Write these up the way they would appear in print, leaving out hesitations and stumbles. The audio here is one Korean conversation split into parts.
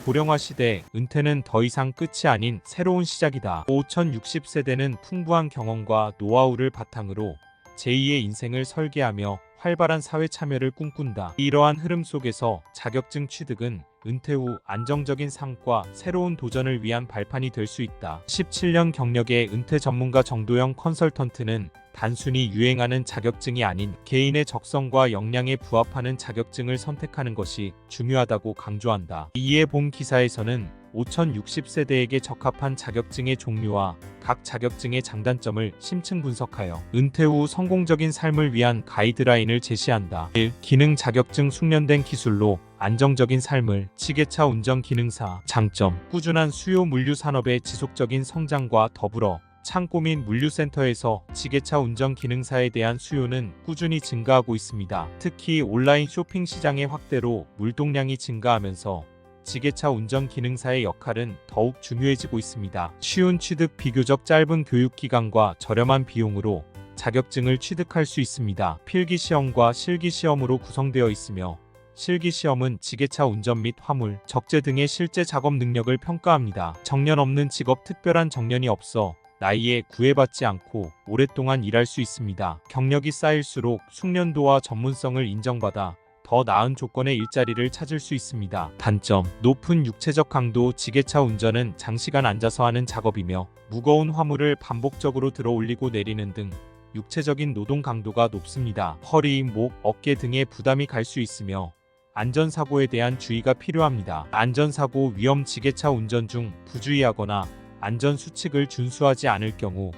고령화 시대, 은퇴는 더 이상 끝이 아닌 새로운 시작이다. 5060세대는 풍부한 경험과 노하우를 바탕으로 제2의 인생을 설계하며 활발한 사회 참여를 꿈꾼다. 이러한 흐름 속에서 자격증 취득은 은퇴 후 안정적인 삶과 새로운 도전을 위한 발판이 될 수 있다. 17년 경력의 은퇴 전문가 정도영 컨설턴트는 단순히 유행하는 자격증이 아닌 개인의 적성과 역량에 부합하는 자격증을 선택하는 것이 중요하다고 강조한다. 이에 본 기사에서는 5060세대에게 적합한 자격증의 종류와 각 자격증의 장단점을 심층 분석하여 은퇴 후 성공적인 삶을 위한 가이드라인을 제시한다. 1. 기능 자격증 숙련된 기술로 안정적인 삶을. 지게차 운전 기능사. 장점. 꾸준한 수요 물류 산업의 지속적인 성장과 더불어 창고 및 물류센터에서 지게차 운전 기능사에 대한 수요는 꾸준히 증가하고 있습니다. 특히 온라인 쇼핑 시장의 확대로 물동량이 증가하면서 지게차 운전 기능사의 역할은 더욱 중요해지고 있습니다. 쉬운 취득, 비교적 짧은 교육기간과 저렴한 비용으로 자격증을 취득할 수 있습니다. 필기시험과 실기시험으로 구성되어 있으며 실기시험은 지게차 운전 및 화물, 적재 등의 실제 작업 능력을 평가합니다. 정년 없는 직업. 특별한 정년이 없어 나이에 구애받지 않고 오랫동안 일할 수 있습니다. 경력이 쌓일수록 숙련도와 전문성을 인정받아 더 나은 조건의 일자리를 찾을 수 있습니다. 단점. 높은 육체적 강도. 지게차 운전은 장시간 앉아서 하는 작업이며 무거운 화물을 반복적으로 들어 올리고 내리는 등 육체적인 노동 강도가 높습니다. 허리, 목, 어깨 등에 부담이 갈 수 있으며 안전사고에 대한 주의가 필요합니다. 안전사고 위험. 지게차 운전 중 부주의하거나 안전수칙을 준수하지 않을 경우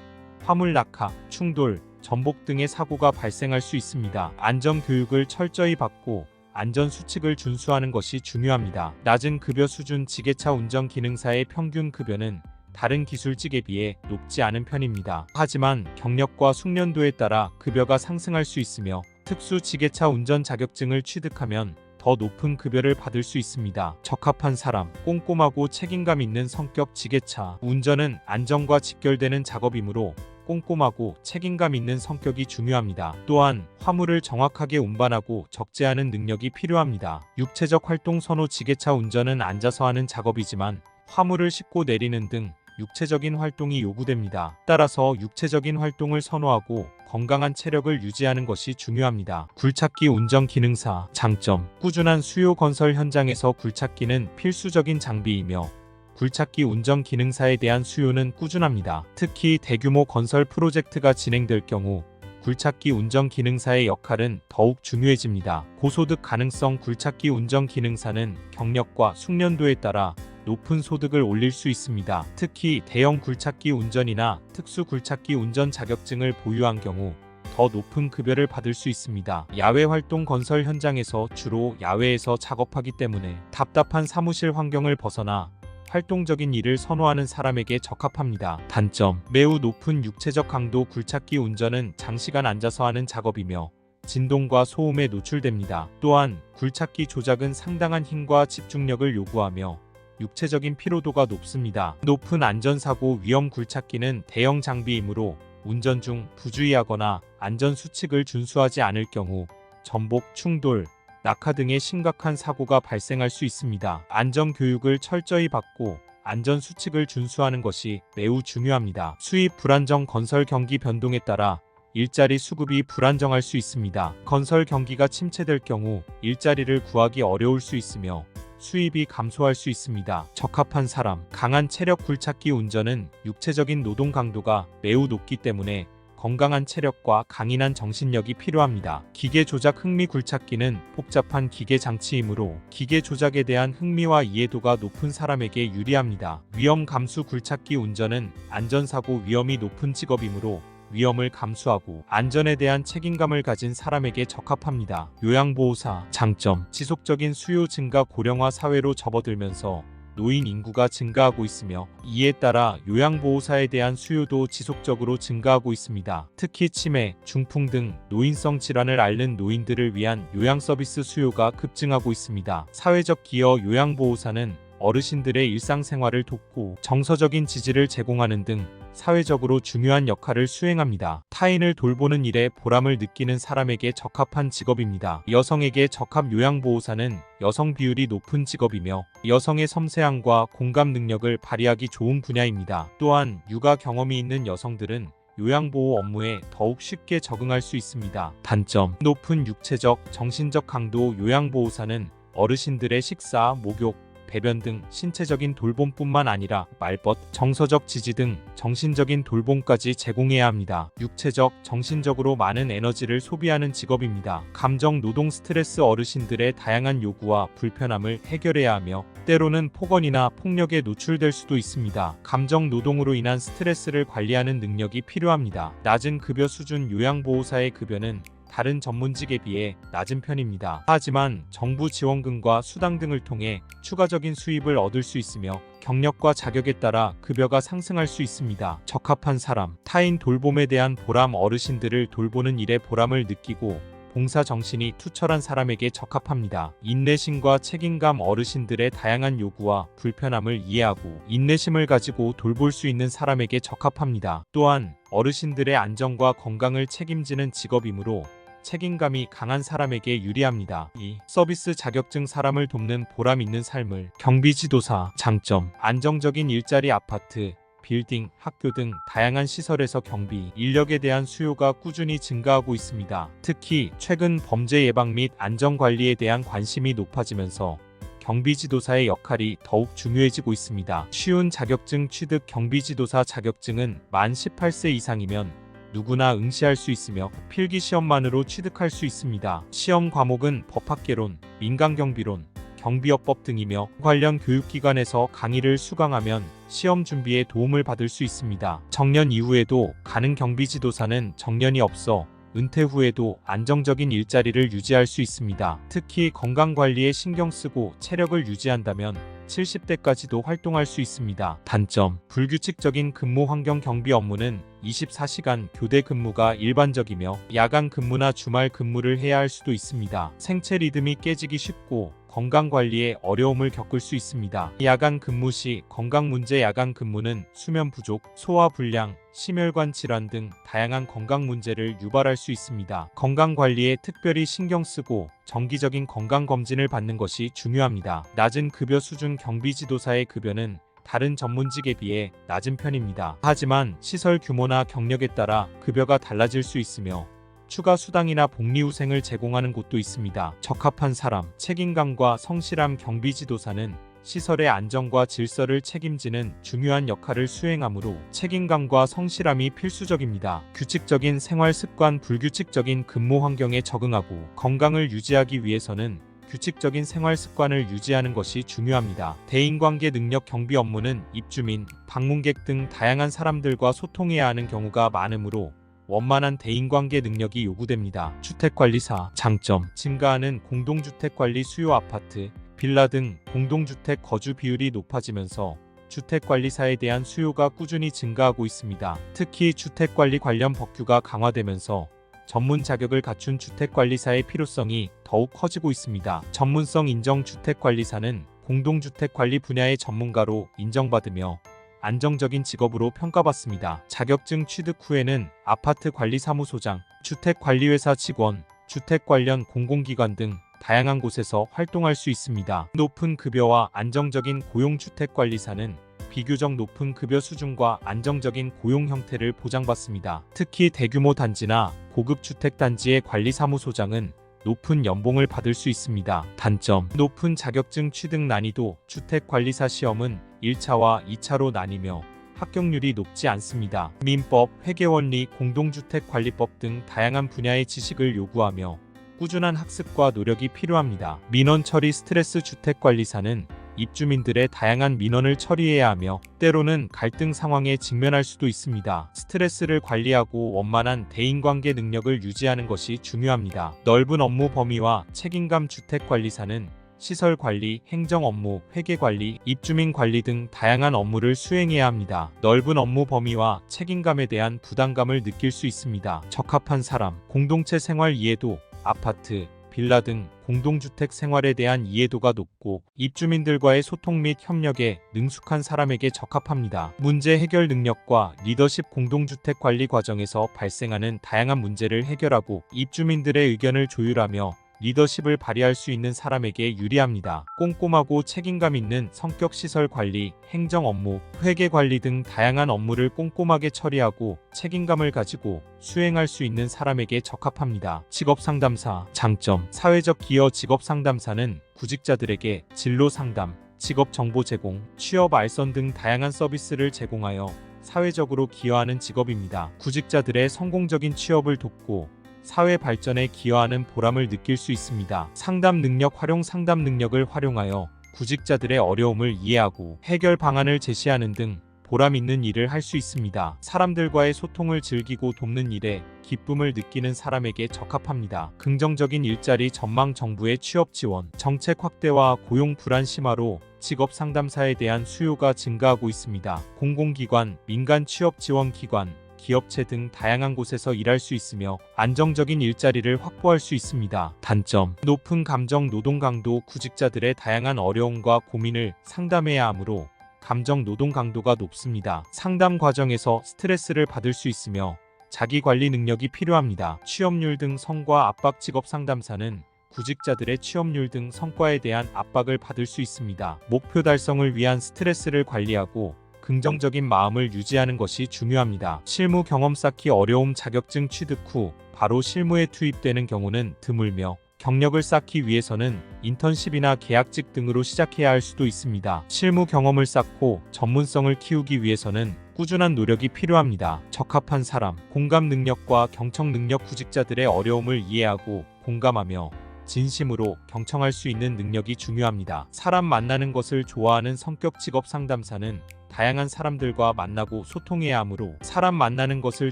화물 낙하, 충돌, 전복 등의 사고가 발생할 수 있습니다. 안전교육을 철저히 받고 안전수칙을 준수하는 것이 중요합니다. 낮은 급여 수준. 지게차 운전 기능사의 평균 급여는 다른 기술직에 비해 높지 않은 편입니다. 하지만 경력과 숙련도에 따라 급여가 상승할 수 있으며 특수 지게차 운전 자격증을 취득하면 더 높은 급여를 받을 수 있습니다. 적합한 사람. 꼼꼼하고 책임감 있는 성격. 지게차 운전은 안전과 직결되는 작업이므로 꼼꼼하고 책임감 있는 성격이 중요합니다. 또한 화물을 정확하게 운반하고 적재하는 능력이 필요합니다. 육체적 활동 선호. 지게차 운전은 앉아서 하는 작업이지만 화물을 싣고 내리는 등 육체적인 활동이 요구됩니다. 따라서 육체적인 활동을 선호하고 건강한 체력을 유지하는 것이 중요합니다. 굴착기 운전 기능사. 장점. 꾸준한 수요. 건설 현장에서 굴착기는 필수적인 장비이며 굴착기 운전 기능사에 대한 수요는 꾸준합니다. 특히 대규모 건설 프로젝트가 진행될 경우 굴착기 운전 기능사의 역할은 더욱 중요해집니다. 고소득 가능성. 굴착기 운전 기능사는 경력과 숙련도에 따라 높은 소득을 올릴 수 있습니다. 특히 대형 굴착기 운전이나 특수 굴착기 운전 자격증을 보유한 경우 더 높은 급여를 받을 수 있습니다. 야외 활동. 건설 현장에서 주로 야외에서 작업하기 때문에 답답한 사무실 환경을 벗어나 활동적인 일을 선호하는 사람에게 적합합니다. 단점. 매우 높은 육체적 강도. 굴착기 운전은 장시간 앉아서 하는 작업이며 진동과 소음에 노출됩니다. 또한 굴착기 조작은 상당한 힘과 집중력을 요구하며 육체적인 피로도가 높습니다. 높은 안전사고 위험. 굴착기는 대형 장비이므로 운전 중 부주의하거나 안전수칙을 준수하지 않을 경우 전복, 충돌, 낙하 등의 심각한 사고가 발생할 수 있습니다. 안전교육을 철저히 받고 안전수칙을 준수하는 것이 매우 중요합니다. 수입 불안정. 건설 경기 변동에 따라 일자리 수급이 불안정할 수 있습니다. 건설 경기가 침체될 경우 일자리를 구하기 어려울 수 있으며 수입이 감소할 수 있습니다. 적합한 사람. 강한 체력. 굴착기 운전은 육체적인 노동 강도가 매우 높기 때문에 건강한 체력과 강인한 정신력이 필요합니다. 기계 조작 흥미. 굴착기는 복잡한 기계 장치이므로 기계 조작에 대한 흥미와 이해도가 높은 사람에게 유리합니다. 위험 감수. 굴착기 운전은 안전사고 위험이 높은 직업이므로 위험을 감수하고 안전에 대한 책임감을 가진 사람에게 적합합니다. 요양보호사. 장점. 지속적인 수요 증가. 고령화 사회로 접어들면서 노인 인구가 증가하고 있으며 이에 따라 요양보호사에 대한 수요도 지속적으로 증가하고 있습니다. 특히 치매, 중풍 등 노인성 질환을 앓는 노인들을 위한 요양 서비스 수요가 급증하고 있습니다. 사회적 기여. 요양보호사는 어르신들의 일상생활을 돕고 정서적인 지지를 제공하는 등 사회적으로 중요한 역할을 수행합니다. 타인을 돌보는 일에 보람을 느끼는 사람에게 적합한 직업입니다. 여성에게 적합 요양보호사는 여성 비율이 높은 직업이며 여성의 섬세함과 공감 능력을 발휘하기 좋은 분야입니다. 또한 육아 경험이 있는 여성들은 요양보호 업무에 더욱 쉽게 적응할 수 있습니다. 단점: 높은 육체적, 정신적 강도. 요양보호사는 어르신들의 식사, 목욕, 배변 등 신체적인 돌봄뿐만 아니라 말벗, 정서적 지지 등 정신적인 돌봄까지 제공해야 합니다. 육체적, 정신적으로 많은 에너지를 소비하는 직업입니다. 감정 노동 스트레스. 어르신들의 다양한 요구와 불편함을 해결해야 하며 때로는 폭언이나 폭력에 노출될 수도 있습니다. 감정 노동으로 인한 스트레스를 관리하는 능력이 필요합니다. 낮은 급여 수준. 요양보호사의 급여는 다른 전문직에 비해 낮은 편입니다. 하지만 정부 지원금과 수당 등을 통해 추가적인 수입을 얻을 수 있으며 경력과 자격에 따라 급여가 상승할 수 있습니다. 적합한 사람: 타인 돌봄에 대한 보람. 어르신들을 돌보는 일에 보람을 느끼고 봉사 정신이 투철한 사람에게 적합합니다. 인내심과 책임감. 어르신들의 다양한 요구와 불편함을 이해하고 인내심을 가지고 돌볼 수 있는 사람에게 적합합니다. 또한 어르신들의 안전과 건강을 책임지는 직업이므로 책임감이 강한 사람에게 유리합니다. 2. 서비스 자격증. 사람을 돕는 보람 있는 삶을. 경비지도사. 장점: 안정적인 일자리. 아파트, 빌딩, 학교 등 다양한 시설에서 경비 인력에 대한 수요가 꾸준히 증가하고 있습니다. 특히 최근 범죄 예방 및 안전관리에 대한 관심이 높아지면서 경비지도사의 역할이 더욱 중요해지고 있습니다. 쉬운 자격증 취득. 경비지도사 자격증은 만 18세 이상이면 누구나 응시할 수 있으며 필기시험만으로 취득할 수 있습니다. 시험 과목은 법학개론, 민간경비론, 경비업법 등이며 관련 교육기관에서 강의를 수강하면 시험 준비에 도움을 받을 수 있습니다. 정년 이후에도 가능. 경비지도사는 정년이 없어 은퇴 후에도 안정적인 일자리를 유지할 수 있습니다. 특히 건강관리에 신경 쓰고 체력을 유지한다면 70대까지도 활동할 수 있습니다. 단점: 불규칙적인 근무 환경. 경비 업무는 24시간 교대 근무가 일반적이며 야간 근무나 주말 근무를 해야 할 수도 있습니다. 생체 리듬이 깨지기 쉽고 건강관리에 어려움을 겪을 수 있습니다. 야간 근무 시 건강 문제. 야간 근무는 수면 부족, 소화불량, 심혈관 질환 등 다양한 건강 문제를 유발할 수 있습니다. 건강관리에 특별히 신경 쓰고 정기적인 건강검진을 받는 것이 중요합니다. 낮은 급여 수준. 경비지도사의 급여는 다른 전문직에 비해 낮은 편입니다. 하지만 시설 규모나 경력에 따라 급여가 달라질 수 있으며 추가 수당이나 복리후생을 제공하는 곳도 있습니다. 적합한 사람: 책임감과 성실함. 경비지도사는 시설의 안전과 질서를 책임지는 중요한 역할을 수행하므로 책임감과 성실함이 필수적입니다. 규칙적인 생활 습관. 불규칙적인 근무 환경에 적응하고 건강을 유지하기 위해서는 규칙적인 생활 습관을 유지하는 것이 중요합니다. 대인관계 능력. 경비 업무는 입주민, 방문객 등 다양한 사람들과 소통해야 하는 경우가 많으므로 원만한 대인관계 능력이 요구됩니다. 주택관리사. 장점: 증가하는 공동주택관리 수요. 아파트, 빌라 등 공동주택 거주 비율이 높아지면서 주택관리사에 대한 수요가 꾸준히 증가하고 있습니다. 특히 주택관리 관련 법규가 강화되면서 전문 자격을 갖춘 주택관리사의 필요성이 더욱 커지고 있습니다. 전문성 인정. 주택관리사는 공동주택관리 분야의 전문가로 인정받으며 안정적인 직업으로 평가받습니다. 자격증 취득 후에는 아파트 관리사무소장, 주택관리회사 직원, 주택 관련 공공기관 등 다양한 곳에서 활동할 수 있습니다. 높은 급여와 안정적인 고용. 주택관리사는 비교적 높은 급여 수준과 안정적인 고용 형태를 보장받습니다. 특히 대규모 단지나 고급 주택단지의 관리사무소장은 높은 연봉을 받을 수 있습니다. 단점: 높은 자격증 취득 난이도. 주택관리사 시험은 1차와 2차로 나뉘며 합격률이 높지 않습니다. 민법, 회계원리, 공동주택관리법 등 다양한 분야의 지식을 요구하며 꾸준한 학습과 노력이 필요합니다. 민원 처리 스트레스. 주택관리사는 입주민들의 다양한 민원을 처리해야 하며 때로는 갈등 상황에 직면할 수도 있습니다. 스트레스를 관리하고 원만한 대인관계 능력을 유지하는 것이 중요합니다. 넓은 업무 범위와 책임감. 주택관리사는 시설 관리, 행정 업무, 회계 관리, 입주민 관리 등 다양한 업무를 수행해야 합니다. 넓은 업무 범위와 책임감에 대한 부담감을 느낄 수 있습니다. 적합한 사람. 공동체 생활 이해도. 아파트, 빌라 등 공동주택 생활에 대한 이해도가 높고 입주민들과의 소통 및 협력에 능숙한 사람에게 적합합니다. 문제 해결 능력과 리더십. 공동주택 관리 과정에서 발생하는 다양한 문제를 해결하고 입주민들의 의견을 조율하며 리더십을 발휘할 수 있는 사람에게 유리합니다. 꼼꼼하고 책임감 있는 성격. 시설 관리, 행정 업무, 회계 관리 등 다양한 업무를 꼼꼼하게 처리하고 책임감을 가지고 수행할 수 있는 사람에게 적합합니다. 직업 상담사. 장점. 사회적 기여. 직업 상담사는 구직자들에게 진로 상담, 직업 정보 제공, 취업 알선 등 다양한 서비스를 제공하여 사회적으로 기여하는 직업입니다. 구직자들의 성공적인 취업을 돕고 사회 발전에 기여하는 보람을 느낄 수 있습니다. 상담 능력 활용. 상담 능력을 활용하여 구직자들의 어려움을 이해하고 해결 방안을 제시하는 등 보람 있는 일을 할 수 있습니다. 사람들과의 소통을 즐기고 돕는 일에 기쁨을 느끼는 사람에게 적합합니다. 긍정적인 일자리 전망. 정부의 취업 지원, 정책 확대와 고용 불안 심화로 직업 상담사에 대한 수요가 증가하고 있습니다. 공공기관, 민간 취업 지원 기관, 기업체 등 다양한 곳에서 일할 수 있으며 안정적인 일자리를 확보할 수 있습니다. 단점. 높은 감정 노동 강도. 구직자들의 다양한 어려움과 고민을 상담해야 하므로 감정 노동 강도가 높습니다. 상담 과정에서 스트레스를 받을 수 있으며 자기관리 능력이 필요합니다. 취업률 등 성과 압박. 직업 상담사는 구직자들의 취업률 등 성과에 대한 압박을 받을 수 있습니다. 목표 달성을 위한 스트레스를 관리하고 긍정적인 마음을 유지하는 것이 중요합니다. 실무 경험 쌓기 어려움. 자격증 취득 후 바로 실무에 투입되는 경우는 드물며 경력을 쌓기 위해서는 인턴십이나 계약직 등으로 시작해야 할 수도 있습니다. 실무 경험을 쌓고 전문성을 키우기 위해서는 꾸준한 노력이 필요합니다. 적합한 사람. 공감 능력과 경청 능력. 구직자들의 어려움을 이해하고 공감하며 진심으로 경청할 수 있는 능력이 중요합니다. 사람 만나는 것을 좋아하는 성격. 직업 상담사는 다양한 사람들과 만나고 소통해야 하므로 사람 만나는 것을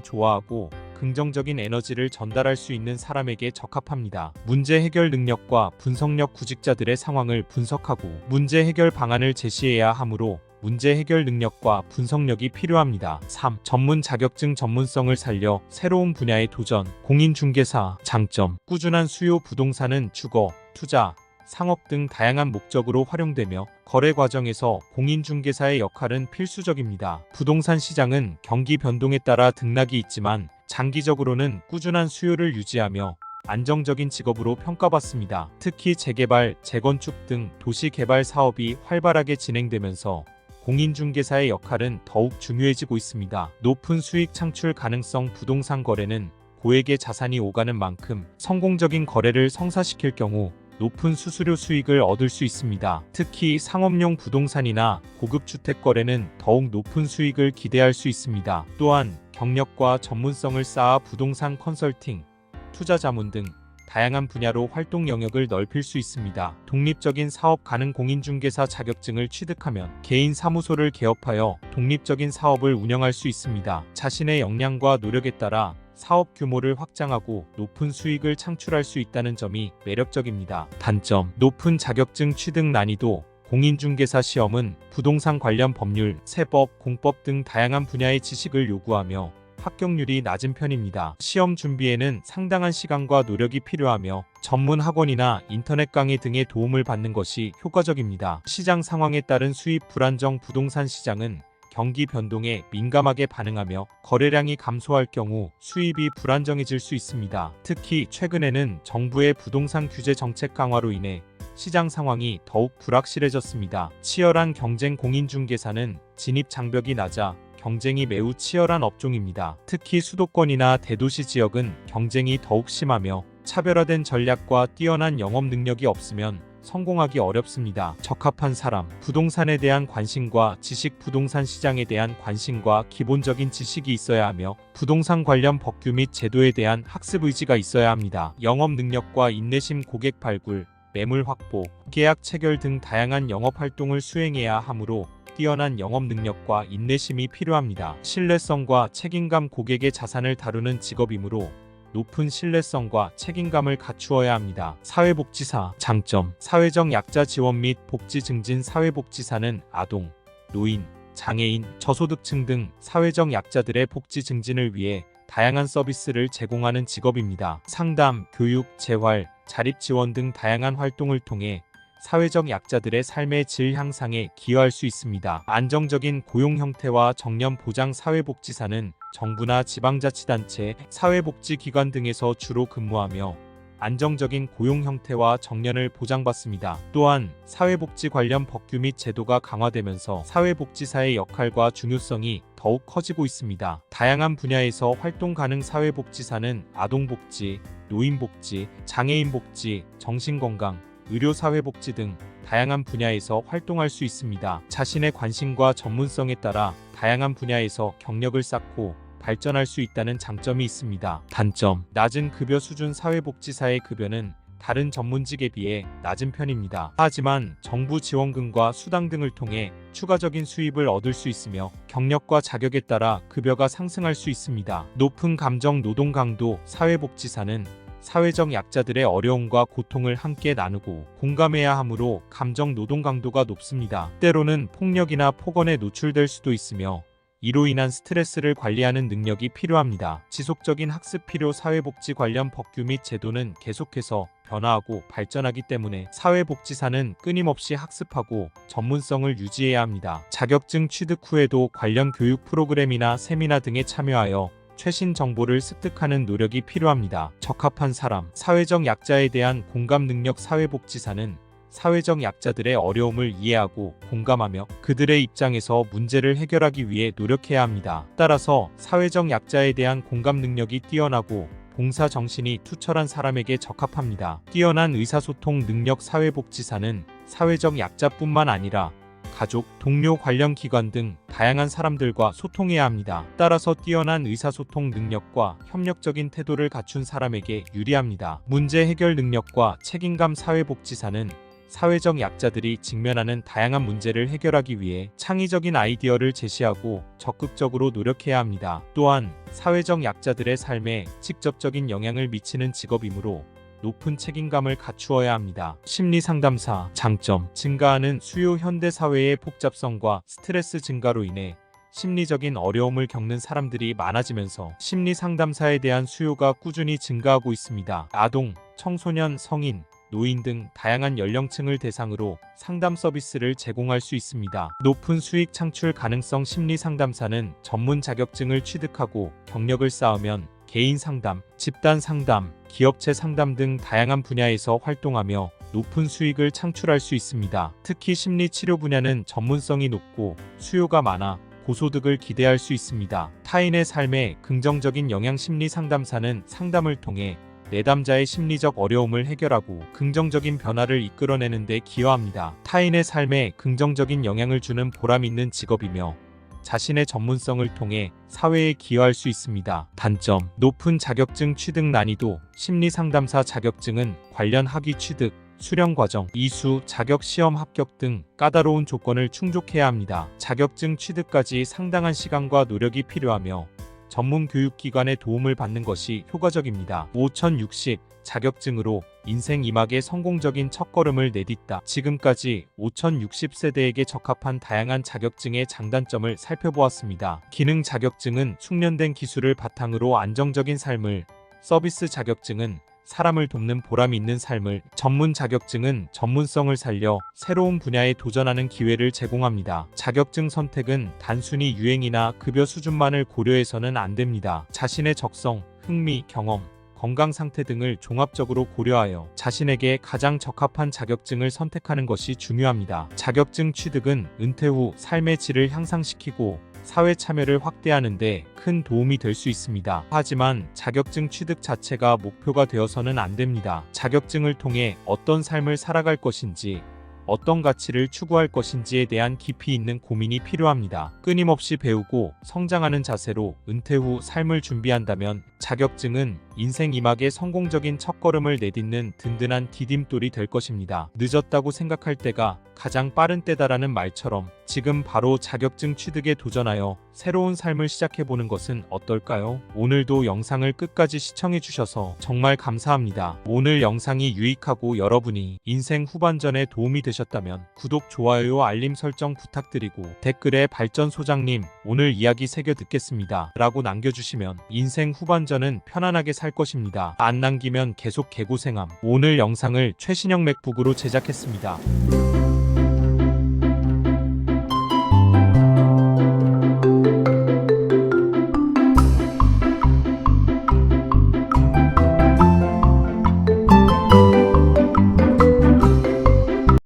좋아하고 긍정적인 에너지를 전달할 수 있는 사람에게 적합합니다. 문제 해결 능력과 분석력. 구직자들의 상황을 분석하고 문제 해결 방안을 제시해야 하므로 문제 해결 능력과 분석력이 필요합니다. 3. 전문 자격증. 전문성을 살려 새로운 분야의 도전. 공인중개사. 장점. 꾸준한 수요. 부동산은 주거, 투자, 상업 등 다양한 목적으로 활용되며 거래 과정에서 공인중개사의 역할은 필수적입니다. 부동산 시장은 경기 변동에 따라 등락이 있지만 장기적으로는 꾸준한 수요를 유지하며 안정적인 직업으로 평가받습니다. 특히 재개발, 재건축 등 도시 개발 사업이 활발하게 진행되면서 공인중개사의 역할은 더욱 중요해지고 있습니다. 높은 수익 창출 가능성. 부동산 거래는 고액의 자산이 오가는 만큼 성공적인 거래를 성사시킬 경우 높은 수수료 수익을 얻을 수 있습니다. 특히 상업용 부동산이나 고급 주택 거래는 더욱 높은 수익을 기대할 수 있습니다. 또한 경력과 전문성을 쌓아 부동산 컨설팅, 투자 자문 등 다양한 분야로 활동 영역을 넓힐 수 있습니다. 독립적인 사업 가능. 공인중개사 자격증을 취득하면 개인 사무소를 개업하여 독립적인 사업을 운영할 수 있습니다. 자신의 역량과 노력에 따라 사업 규모를 확장하고 높은 수익을 창출할 수 있다는 점이 매력적입니다. 단점. 높은 자격증 취득 난이도. 공인중개사 시험은 부동산 관련 법률, 세법, 공법 등 다양한 분야의 지식을 요구하며 합격률이 낮은 편입니다. 시험 준비에는 상당한 시간과 노력이 필요하며 전문 학원이나 인터넷 강의 등의 도움을 받는 것이 효과적입니다. 시장 상황에 따른 수입 불안정. 부동산 시장은 경기 변동에 민감하게 반응하며 거래량이 감소할 경우 수입이 불안정해질 수 있습니다. 특히 최근에는 정부의 부동산 규제 정책 강화로 인해 시장 상황이 더욱 불확실해졌습니다. 치열한 경쟁. 공인중개사는 진입 장벽이 낮아 경쟁이 매우 치열한 업종입니다. 특히 수도권이나 대도시 지역은 경쟁이 더욱 심하며 차별화된 전략과 뛰어난 영업 능력이 없으면 성공하기 어렵습니다. 적합한 사람. 부동산에 대한 관심과 지식. 부동산 시장에 대한 관심과 기본적인 지식이 있어야 하며 부동산 관련 법규 및 제도에 대한 학습 의지가 있어야 합니다. 영업 능력과 인내심. 고객 발굴, 매물 확보, 계약 체결 등 다양한 영업 활동을 수행해야 하므로 뛰어난 영업 능력과 인내심이 필요합니다. 신뢰성과 책임감. 고객의 자산을 다루는 직업이므로 높은 신뢰성과 책임감을 갖추어야 합니다. 사회복지사. 장점. 사회적 약자 지원 및 복지 증진. 사회복지사는 아동, 노인, 장애인, 저소득층 등 사회적 약자들의 복지 증진을 위해 다양한 서비스를 제공하는 직업입니다. 상담, 교육, 재활, 자립 지원 등 다양한 활동을 통해 사회적 약자들의 삶의 질 향상에 기여할 수 있습니다. 안정적인 고용 형태와 정년 보장 사회복지사는 정부나 지방자치단체, 사회복지기관 등에서 주로 근무하며 안정적인 고용 형태와 정년을 보장받습니다. 또한 사회복지 관련 법규 및 제도가 강화되면서 사회복지사의 역할과 중요성이 더욱 커지고 있습니다. 다양한 분야에서 활동 가능 사회복지사는 아동복지, 노인복지, 장애인복지, 정신건강, 의료사회복지 등 다양한 분야에서 활동할 수 있습니다. 자신의 관심과 전문성에 따라 다양한 분야에서 경력을 쌓고 발전할 수 있다는 장점이 있습니다. 단점: 낮은 급여 수준 사회복지사의 급여는 다른 전문직에 비해 낮은 편입니다. 하지만 정부 지원금과 수당 등을 통해 추가적인 수입을 얻을 수 있으며 경력과 자격에 따라 급여가 상승할 수 있습니다. 높은 감정 노동 강도 사회복지사는 사회적 약자들의 어려움과 고통을 함께 나누고 공감해야 하므로 감정 노동 강도가 높습니다. 때로는 폭력이나 폭언에 노출될 수도 있으며 이로 인한 스트레스를 관리하는 능력이 필요합니다. 지속적인 학습 필요 사회복지 관련 법규 및 제도는 계속해서 변화하고 발전하기 때문에 사회복지사는 끊임없이 학습하고 전문성을 유지해야 합니다. 자격증 취득 후에도 관련 교육 프로그램이나 세미나 등에 참여하여 최신 정보를 습득하는 노력이 필요합니다. 적합한 사람, 사회적 약자에 대한 공감 능력 사회복지사는 사회적 약자들의 어려움을 이해하고 공감하며 그들의 입장에서 문제를 해결하기 위해 노력해야 합니다. 따라서 사회적 약자에 대한 공감 능력이 뛰어나고 봉사 정신이 투철한 사람에게 적합합니다. 뛰어난 의사소통 능력 사회복지사는 사회적 약자뿐만 아니라 가족, 동료 관련 기관 등 다양한 사람들과 소통해야 합니다. 따라서 뛰어난 의사소통 능력과 협력적인 태도를 갖춘 사람에게 유리합니다. 문제 해결 능력과 책임감 사회복지사는 사회적 약자들이 직면하는 다양한 문제를 해결하기 위해 창의적인 아이디어를 제시하고 적극적으로 노력해야 합니다. 또한 사회적 약자들의 삶에 직접적인 영향을 미치는 직업이므로 높은 책임감을 갖추어야 합니다. 심리상담사 장점: 증가하는 수요 현대 사회의 복잡성과 스트레스 증가로 인해 심리적인 어려움을 겪는 사람들이 많아지면서 심리상담사에 대한 수요가 꾸준히 증가하고 있습니다. 아동, 청소년, 성인, 노인 등 다양한 연령층을 대상으로 상담 서비스를 제공할 수 있습니다. 높은 수익 창출 가능성 심리상담사는 전문 자격증을 취득하고 경력을 쌓으면 개인 상담, 집단 상담, 기업체 상담 등 다양한 분야에서 활동하며 높은 수익을 창출할 수 있습니다. 특히 심리치료 분야는 전문성이 높고 수요가 많아 고소득을 기대할 수 있습니다. 타인의 삶에 긍정적인 영향 심리상담사는 상담을 통해 내담자의 심리적 어려움을 해결하고 긍정적인 변화를 이끌어내는 데 기여합니다. 타인의 삶에 긍정적인 영향을 주는 보람 있는 직업이며 자신의 전문성을 통해 사회에 기여할 수 있습니다. 단점: 높은 자격증 취득 난이도 심리상담사 자격증은 관련 학위 취득, 수련 과정, 이수, 자격 시험 합격 등 까다로운 조건을 충족해야 합니다. 자격증 취득까지 상당한 시간과 노력이 필요하며 전문 교육기관의 도움을 받는 것이 효과적입니다. 5060 자격증으로 인생 2막의 성공적인 첫걸음을 내딛다. 지금까지 5060세대에게 적합한 다양한 자격증의 장단점을 살펴보았습니다. 기능 자격증은 숙련된 기술을 바탕으로 안정적인 삶을, 서비스 자격증은 사람을 돕는 보람 있는 삶을, 전문 자격증은 전문성을 살려 새로운 분야에 도전하는 기회를 제공합니다. 자격증 선택은 단순히 유행이나 급여 수준만을 고려해서는 안 됩니다. 자신의 적성, 흥미, 경험, 건강 상태 등을 종합적으로 고려하여 자신에게 가장 적합한 자격증을 선택하는 것이 중요합니다. 자격증 취득은 은퇴 후 삶의 질을 향상시키고 사회 참여를 확대하는 데 큰 도움이 될 수 있습니다. 하지만 자격증 취득 자체가 목표가 되어서는 안 됩니다. 자격증을 통해 어떤 삶을 살아갈 것인지, 어떤 가치를 추구할 것인지에 대한 깊이 있는 고민이 필요합니다. 끊임없이 배우고 성장하는 자세로 은퇴 후 삶을 준비한다면 자격증은 인생 2막의 성공적인 첫걸음을 내딛는 든든한 디딤돌이 될 것입니다. 늦었다고 생각할 때가 가장 빠른 때다라는 말처럼 지금 바로 자격증 취득에 도전하여 새로운 삶을 시작해보는 것은 어떨까요? 오늘도 영상을 끝까지 시청해주셔서 정말 감사합니다. 오늘 영상이 유익하고 여러분이 인생 후반전에 도움이 되셨다면 구독, 좋아요, 알림 설정 부탁드리고 댓글에 발전소장님 오늘 이야기 새겨 듣겠습니다 라고 남겨주시면 인생 후반전은 편안하게 살 것입니다. 안 남기면 계속 개고생함. 오늘 영상을 최신형 맥북으로 제작했습니다.